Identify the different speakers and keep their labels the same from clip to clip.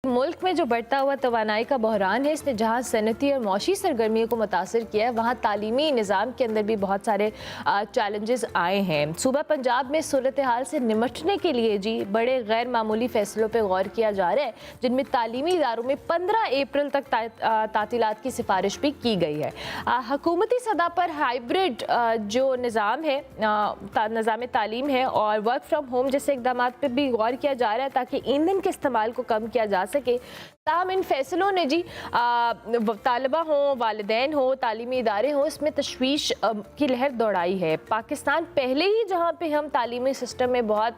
Speaker 1: मुल्क में जो बढ़ता हुआ तवानाई का बहरान है, इसने जहाँ सनती और मौशी सरगर्मियों को मुतासर किया है, वहाँ तालीमी निज़ाम के अंदर भी बहुत सारे चैलेंजेस आए हैं। सूबा पंजाब में सूरत हाल से निमटने के लिए जी बड़े गैर मामूली फैसलों पर गौर किया जा रहा है, जिनमें तालीमी इदारों में 15 अप्रैल तक तातीलात की सिफारिश भी की गई है। हुकूमती सतह पर हाइब्रिड जो निज़ाम है, निज़ाम तालीम है और वर्क फ्राम होम जैसे इक़दाम पर भी गौर किया जा रहा है ताकि ईंधन के इस्तेमाल को कम किया जा सके। ताहम इन फैसलों ने जी तालिबा हों, वालिदैन हों, तालीमी इदारे हों, इसमें तशवीश की लहर दौड़ाई है। पाकिस्तान पहले ही जहाँ पे हम तालीमी सिस्टम में बहुत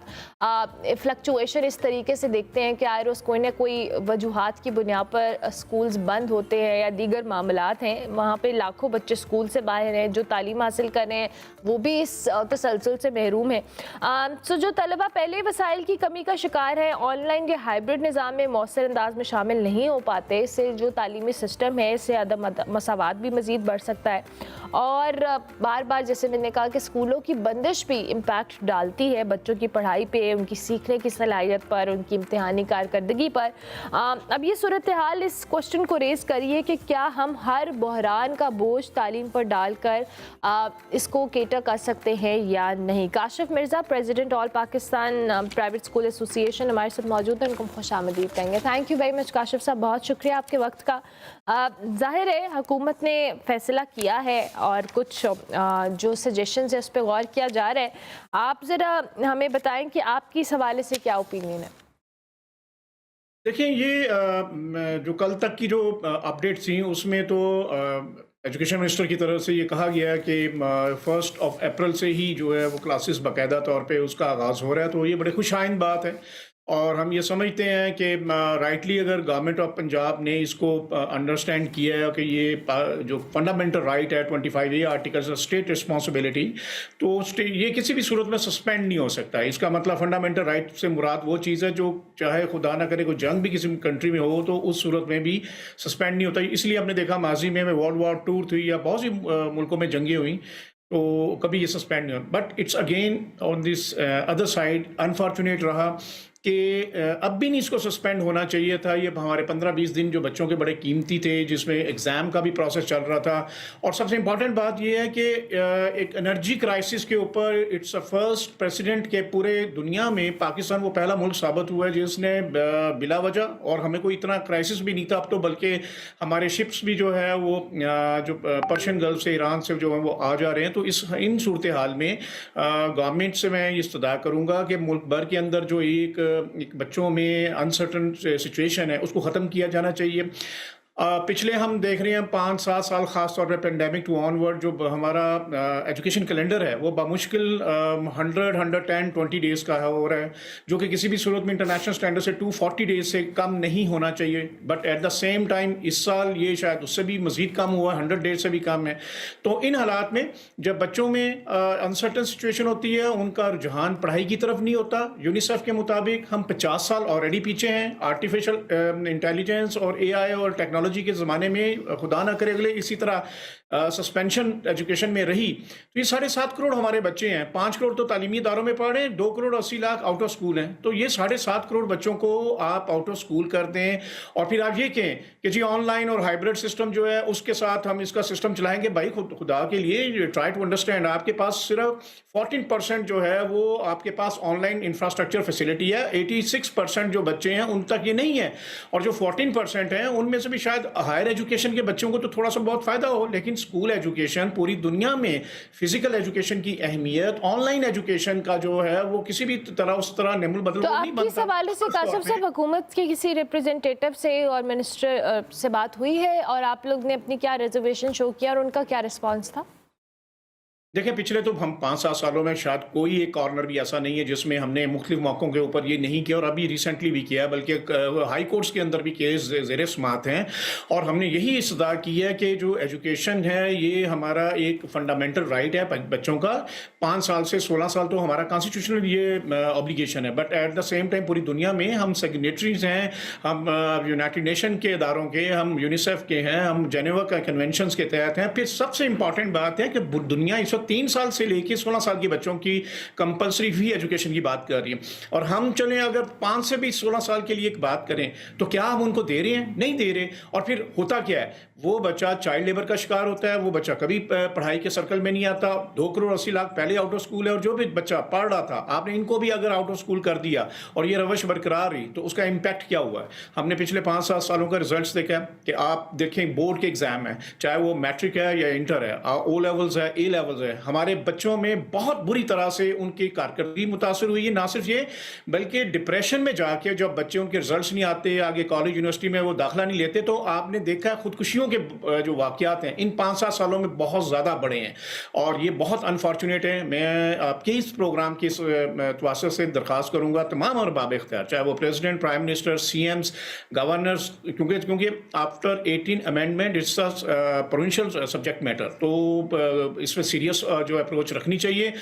Speaker 1: फ्लक्चुएशन इस तरीके से देखते हैं कि आए रोज़ कोई ना कोई वजूहात की बुनियाद पर स्कूल्स बंद होते हैं या दीगर मामलात हैं, वहाँ पे लाखों बच्चे स्कूल से बाहर हैं, जो तालीम हासिल कर रहे हैं वो भी इस तसलसल से महरूम है। सो जो तलबा पहले वसाइल की कमी का शिकार है, ऑनलाइन के हाइब्रिड निज़ाम में मौसर अंदाज में शामिल नहीं हो पाते, इससे जो तालीमी सिस्टम है इससे अदम मसावात भी मज़ीद बढ़ सकता है। और बार बार जैसे मैंने कहा कि स्कूलों की बंदिश भी इम्पैक्ट डालती है बच्चों की पढ़ाई पे, उनकी सीखने की सलाहियत पर, उनकी इम्तिहानी कारकर्दगी पर। अब ये सूरत हाल इस क्वेश्चन को रेज़ करिए कि क्या हम हर बहरान का बोझ तालीम पर डालकर इसको केटर कर सकते हैं या नहीं। Kashif Mirza, president all Pakistan private school association, हमारे साथ मौजूद हैं, उनको खुशामदीद कहेंगे। Thank you very much Kashif साहब, बहुत शुक्रिया आपके वक्त का। ज़ाहिर है हुकूमत ने फ़ैसला किया है और कुछ जो सजेशंस है उस पर गौर किया जा रहा है। आप ज़रा हमें बताएं कि आपकी इस हवाले से क्या ओपिनियन है।
Speaker 2: देखिए, ये जो कल तक की जो अपडेट थी उसमें तो एजुकेशन मिनिस्टर की तरफ से ये कहा गया कि 1 अप्रैल से ही जो है वो क्लासेस बाकायदा तौर पे उसका आगाज़ हो रहा है, तो ये बड़े खुशाइंद बात है। और हम ये समझते हैं कि राइटली अगर गवर्नमेंट ऑफ पंजाब ने इसको अंडरस्टैंड किया है कि ये जो फंडामेंटल राइट है 25A आर्टिकल्स स्टेट रिस्पॉन्सिबिलिटी, तो ये किसी भी सूरत में सस्पेंड नहीं हो सकता। इसका मतलब फंडामेंटल राइट से मुराद वो चीज़ है जो चाहे खुदा ना करे कोई जंग भी किसी कंट्री में हो तो उस सूरत में भी सस्पेंड नहीं होता। इसलिए हमने देखा माजी में वर्ल्ड वॉर 2 थी या बहुत सी मुल्कों में जंगें हुई तो कभी ये सस्पेंड नहीं हुआ। But it's again on this other side unfortunate रहा कि अब भी नहीं इसको सस्पेंड होना चाहिए था। ये हमारे 15-20 दिन जो बच्चों के बड़े कीमती थे, जिसमें एग्ज़ाम का भी प्रोसेस चल रहा था। और सबसे इम्पॉर्टेंट बात ये है कि एक एनर्जी क्राइसिस के ऊपर इट्स अ फर्स्ट प्रेसिडेंट के पूरे दुनिया में पाकिस्तान वो पहला मुल्क साबित हुआ है जिसने बिला वजह, और हमें कोई इतना क्राइसिस भी नहीं था अब तो, बल्कि हमारे शिप्स भी जो है वो जो पर्शियन गल्फ से, ईरान से जो है वो आ जा रहे हैं। तो इन सूरत हाल में गवर्नमेंट से मैं इस्तदा करूँगा कि मुल्क भर के अंदर जो एक बच्चों में अनसर्टन सिचुएशन है उसको ख़त्म किया जाना चाहिए। पिछले हम देख रहे हैं 5-7 साल ख़ास तौर पे पेंडेमिक टू ऑनवर्ड जो हमारा एजुकेशन कैलेंडर है वो बामुश्किल 110-120 डेज़ का हो रहा है, जो कि किसी भी सूरत में इंटरनेशनल स्टैंडर्ड से 240 डेज़ से कम नहीं होना चाहिए। But at the same time इस साल ये शायद उससे भी मज़ीद कम हुआ, 100 डेज़ से भी कम है। तो इन हालात में जब बच्चों में अनसर्टन सिचुएशन होती है, उनका रुझान पढ़ाई की तरफ नहीं होता। यूनिसेफ के मुताबिक हम 50 साल ऑलरेडी पीछे हैं आर्टिफिशियल इंटेलिजेंस और AI और टेक्नोलॉजी के ज़माने में। खुदा ना करे अगले इसी तरह सस्पेंशन एजुकेशन में रही तो ये 7.5 करोड़ हमारे बच्चे हैं। 5 करोड़ तो तालीमी इदारों में पढ़ रहे हैं, 2 crore 80 lakh out of school हैं। तो ये 7.5 करोड़ बच्चों को आप आउट ऑफ स्कूल कर दें और फिर आप ये कहें कि जी ऑनलाइन और हाइब्रिड सिस्टम जो है उसके साथ हम इसका सिस्टम चलाएंगे। भाई खुदा के लिए ट्राई टू अंडरस्टैंड, आपके पास सिर्फ 14% जो है वो आपके पास ऑनलाइन इंफ्रास्ट्रक्चर फैसिलिटी है। 86% जो बच्चे हैं उन तक ये नहीं है, और जो 14% हैं उनमें से भी शायद हायर एजुकेशन के बच्चों को तो थोड़ा सा बहुत फ़ायदा हो, लेकिन स्कूल एजुकेशन पूरी दुनिया में फिजिकल एजुकेशन की अहमियत, ऑनलाइन एजुकेशन का जो है वो किसी भी तरह उस तरह नेमुल बदल
Speaker 1: तो
Speaker 2: नहीं बनता।
Speaker 1: आपके सवाल से काशिफ साहब हुकूमत के किसी रिप्रेजेंटेटिव से और मिनिस्टर से बात हुई है और आप लोग ने अपनी क्या रिजर्वेशन शो किया और उनका क्या रिस्पॉन्स था?
Speaker 2: देखिए, पिछले तो हम 5-7 सालों में शायद कोई एक कॉर्नर भी ऐसा नहीं है जिसमें हमने मुख्तलिफ मौक़ों के ऊपर ये नहीं किया, और अभी रिसेंटली भी किया, बल्कि हाई कोर्ट्स के अंदर भी केस ज़ेर समाअत हैं। और हमने यही इस्तदा की है कि जो एजुकेशन है ये हमारा एक फंडामेंटल राइट है बच्चों का। 5 साल से 16 साल तो हमारा कॉन्स्टिट्यूशनल ये ऑब्लिगेशन है। But at the same time पूरी दुनिया में हम सिग्नेटरीज हैं, हम यूनाइटेड नेशन के इदारों के, हम यूनिसेफ के हैं, हम जेनेवा का कन्वेंशन के तहत हैं। फिर सबसे इंपॉर्टेंट बात है कि दुनिया इस सिर्फ 3 साल से लेके 16 साल के बच्चों की कंपलसरी फ्री एजुकेशन की बात कर रही है। और हम चलें अगर 5 से भी 16 साल के लिए एक बात करें तो क्या हम उनको दे रहे हैं? नहीं दे रहे। और फिर होता क्या है, वो बच्चा चाइल्ड लेबर का शिकार होता है, वो बच्चा कभी पढ़ाई के सर्कल में नहीं आता। 2 करोड़ 80 लाख पहले आउट ऑफ स्कूल है, और जो भी बच्चा पढ़ रहा था आपने इनको भी अगर आउट ऑफ स्कूल कर दिया और ये रवश बरकरार रही तो उसका इम्पैक्ट क्या हुआ है? हमने पिछले 5-7 सालों का रिजल्ट्स देखा है कि आप देखें बोर्ड के एग्जाम है, चाहे वो मैट्रिक है या इंटर है, ओ लेवल्स है, ए लेवल्स है, हमारे बच्चों में बहुत बुरी तरह से उनकी कारकर्दगी मुतासर हुई है। ना सिर्फ ये बल्कि डिप्रेशन में जाके जब बच्चे उनके रिजल्ट्स नहीं आते, आगे कॉलेज यूनिवर्सिटी में वो दाखिला नहीं लेते, तो आपने देखा खुदकुशियों के जो वाकयात हैं इन 5-7 सालों में बहुत ज़्यादा बढ़े हैं और ये बहुत अनफॉर्चुनेट है। मैं आपके इस प्रोग्राम की तवज्जो से दरख्वास्त करूंगा तमाम और बाब इख्तियार, चाहे वो president, prime minister, CMs, governors, क्योंकि after 18 amendment it's provincial subject matter, तो इसमें सीरियस जो अप्रोच रखनी चाहिए।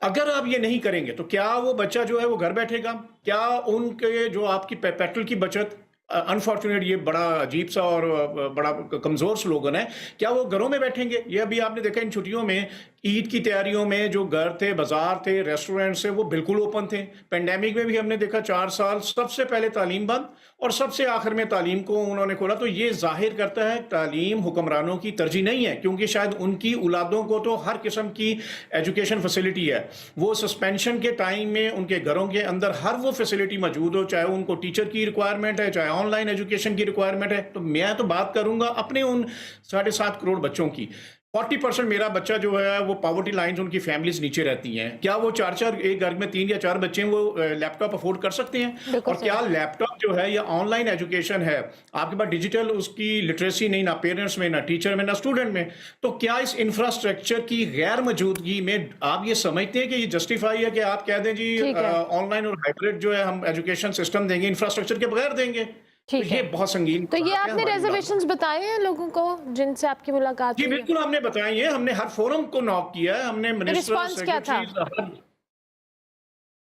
Speaker 2: अगर आप ये नहीं करेंगे तो क्या वो बच्चा जो है वो घर बैठेगा? क्या उनके जो आपकी पेट्रोल की बचत, अनफॉर्चुनेट ये बड़ा अजीब सा और बड़ा कमज़ोर स्लोगन है, क्या वो घरों में बैठेंगे? ये अभी आपने देखा इन छुट्टियों में ईद की तैयारियों में जो घर थे, बाजार थे, रेस्टोरेंट्स थे, वो बिल्कुल ओपन थे। पेंडेमिक में भी हमने देखा 4 साल सबसे पहले तालीम बंद और सबसे आखिर में तालीम को उन्होंने खोला। तो ये जाहिर करता है तालीम हुक्मरानों की तरजीह नहीं है, क्योंकि शायद उनकी औलादों को तो हर किस्म की एजुकेशन फैसिलिटी है। वो सस्पेंशन के टाइम में उनके घरों के अंदर हर वो फैसिलिटी मौजूद हो, चाहे उनको टीचर की रिक्वायरमेंट है, चाहे ऑनलाइन एजुकेशन की रिक्वायरमेंट है। तो मैं तो बात करूंगा अपने उन 7.5 करोड़ बच्चों की। 40% मेरा बच्चा जो है वो पॉवर्टी लाइन्स, उनकी फैमिलीज नीचे रहती हैं। क्या वो 4 एक घर में 3 या 4 बच्चे हैं, वो लैपटॉप अफोर्ड कर सकते हैं? और क्या लैपटॉप जो है या ऑनलाइन एजुकेशन है, आपके पास डिजिटल उसकी लिटरेसी नहीं, ना पेरेंट्स में, ना टीचर में, ना स्टूडेंट में, तो क्या इस इंफ्रास्ट्रक्चर की गैर मौजूदगी में आप ये समझते हैं कि ये जस्टिफाई है कि आप कह दें जी ऑनलाइन और हाइब्रिड जो है हम एजुकेशन सिस्टम देंगे, इंफ्रास्ट्रक्चर के बगैर देंगे? तो ये बहुत संगीन।
Speaker 1: तो ये आपने रिजर्वेशंस बताए हैं लोगों को जिनसे आपकी मुलाकात
Speaker 2: जी
Speaker 1: हुई?
Speaker 2: बिल्कुल हमने बताई है, हमने हर फोरम को नॉक किया है, हमने मिनिस्टर,
Speaker 1: रिस्पांस क्या था?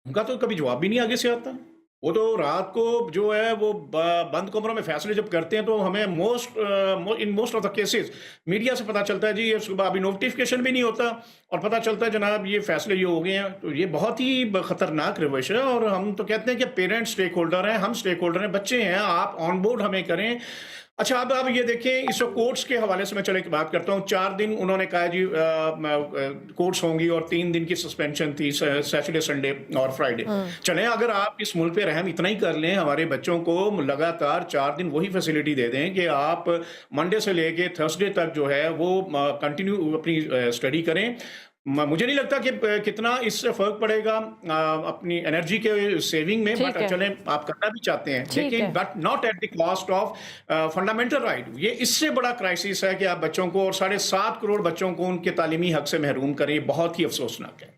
Speaker 2: उनका तो कभी जवाब भी नहीं आगे से आता। वो तो रात को जो है वो बंद कमरों में फैसले जब करते हैं तो हमें in most of the cases media से पता चलता है जी ये सुबह अभी नोटिफिकेशन भी नहीं होता और पता चलता है जनाब ये फैसले ये हो गए हैं। तो ये बहुत ही खतरनाक रवैश है और हम तो कहते हैं कि पेरेंट्स स्टेक होल्डर हैं, हम स्टेक होल्डर हैं, बच्चे हैं, आप ऑन बोर्ड हमें करें। अच्छा अब आप ये देखें, इस कोर्ट्स के हवाले से मैं चलो एक बात करता हूँ। 4 दिन उन्होंने कहा जी कोर्ट्स होंगी और 3 दिन की सस्पेंशन थी, सैटरडे, संडे और फ्राइडे। चलें अगर आप इस मुल्क पे रहम इतना ही कर लें, हमारे बच्चों को लगातार 4 दिन वही फैसिलिटी दे दें कि आप मंडे से लेके थर्सडे तक जो है वो कंटिन्यू अपनी स्टडी करें। मुझे नहीं लगता कि कितना इससे फर्क पड़ेगा अपनी एनर्जी के सेविंग में, बट चलें आप करना भी चाहते हैं लेकिन but not at the cost of fundamental right. ये इससे बड़ा क्राइसिस है कि आप बच्चों को और 7.5 करोड़ बच्चों को उनके तालीमी हक से महरूम करें, बहुत ही अफसोसनाक है।